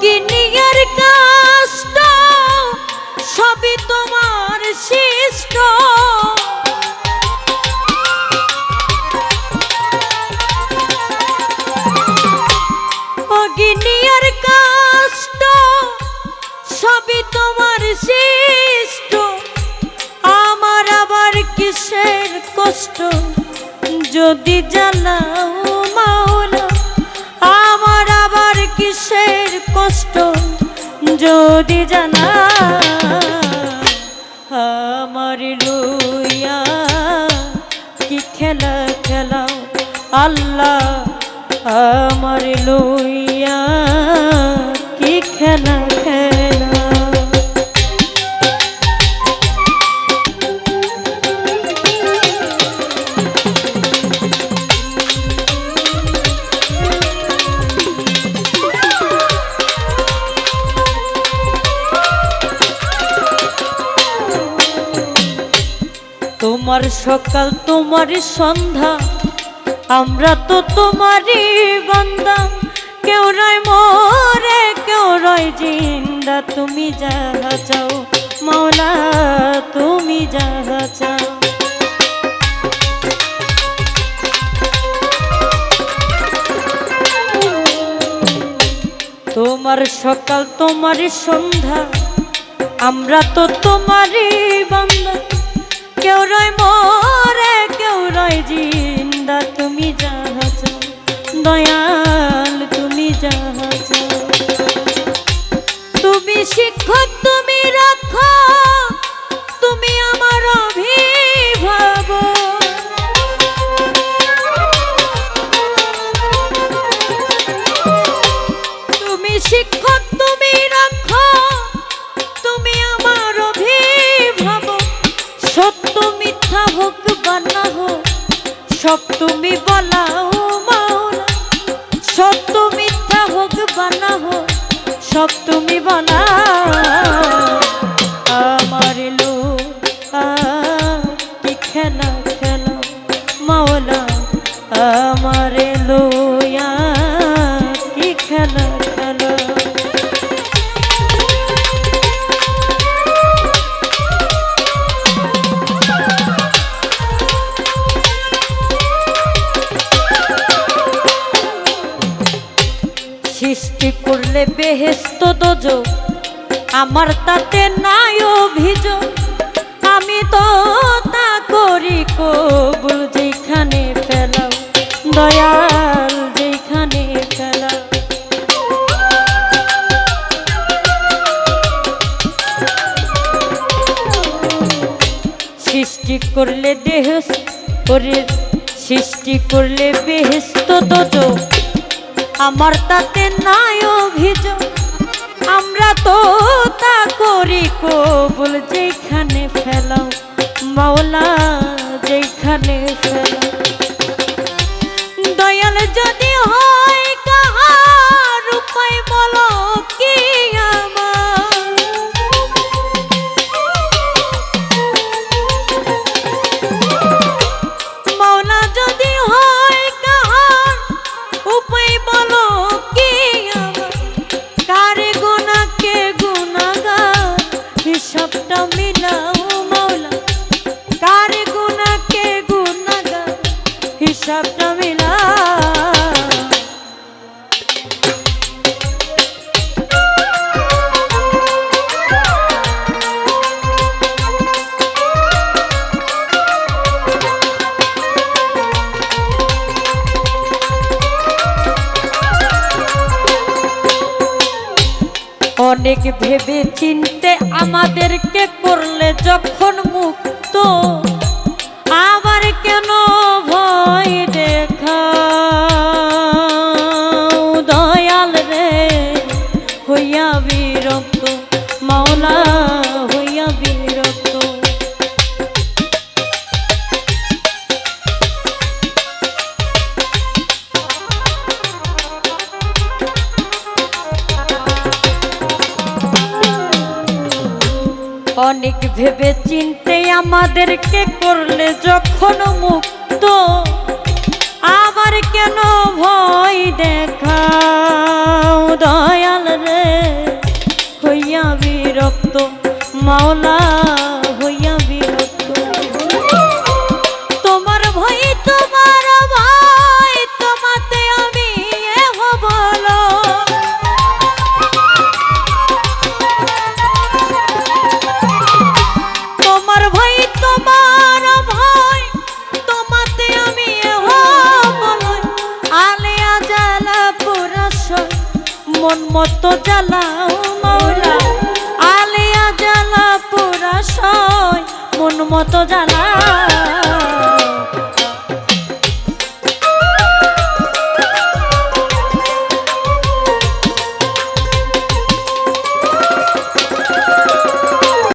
অগিনিয়ার কষ্ট সবই তোমার সৃষ্ট, অগিনিয়ার কষ্ট সবই তোমার সৃষ্ট। আমার আবার কিসের কষ্ট যদি জানাও মাওলা, আমার আবার কিসের কষ্ট যদি জানা। আমার লইয়া কি খেলা খেলাও আল্লাহ, আমার লইয়া কি খেলা খেলা। তোমার সকাল তোমার সন্ধ্যা, আমরা তো তোমারই বান্দা। কেউ রয় মরে কেউ রয় জিন্দা, তুমি যাহা চাও মাওলা তুমি যাহা চাও। তোমার সকাল তোমার সন্ধ্যা, আমরা তো তোমারই বান্দা। কেউ রয় মরে কেউ রয় জিন্দা, তুমি যাহা চাও দয়াল তুমি যাহা চাও। তুমি শিক্ষক তুমি রাখো, তুমি আমার অভিভাবক। তুমি শিক্ষক তুমি রাখো, তুমি আমার অভিভাবক। সত্য মিথ্যা হোক বা না হোক সব তুমি বলাও মাওলা, সত্য মিথ্যা হোক বা না হোক সব তুমি বলাও। আমার লো কি খেলা খেলা মাওলা, আমার লোয়া কি খেলা খেলা। সৃষ্টি করলে বেহেশত দোজখ, আমার তাতে নাই অভিযোগ। আমি তো তা করি কবুল, যেখানে ফেলাও দয়াল যেখানে ফেলাও। সৃষ্টি করলে দেহ করে, সৃষ্টি করলে বেহেশত দোজখ, আমার তাতে নাই অভিযোগ। আমরা তো তা করি কবুল, যেখানে ফেলাও মাওলা যেখানে ফেলাও। দয়াল যদি হয় কাহার উপায় বলো কি আমার, মাওলা যদি হয় কাহার উপায় বলো কি আমার। কারে গুনাহ কে গুনাহগার হিসাবটা মিলাও মাওলা, কারে গুনাহ কে গুনাহগার হিসাবটা মিলাও। অনেক ভেবে চিনতে আমাদেরকে করলে যখন মুক্ত, আবার কেন ভয় দেখাও দয়াল রে হইয়া বিরক্ত মাওলা হইয়া বিরক্ত। অনেক ভেবে চিনতে আমাদেরকে করলে যখন মুক্ত, আবার কেন ভয় দেখাও দয়াল রে মন মতো জ্বালাও মাওলা, আলিয়া জ্বালা পুরা সয় মন মতো জ্বালা।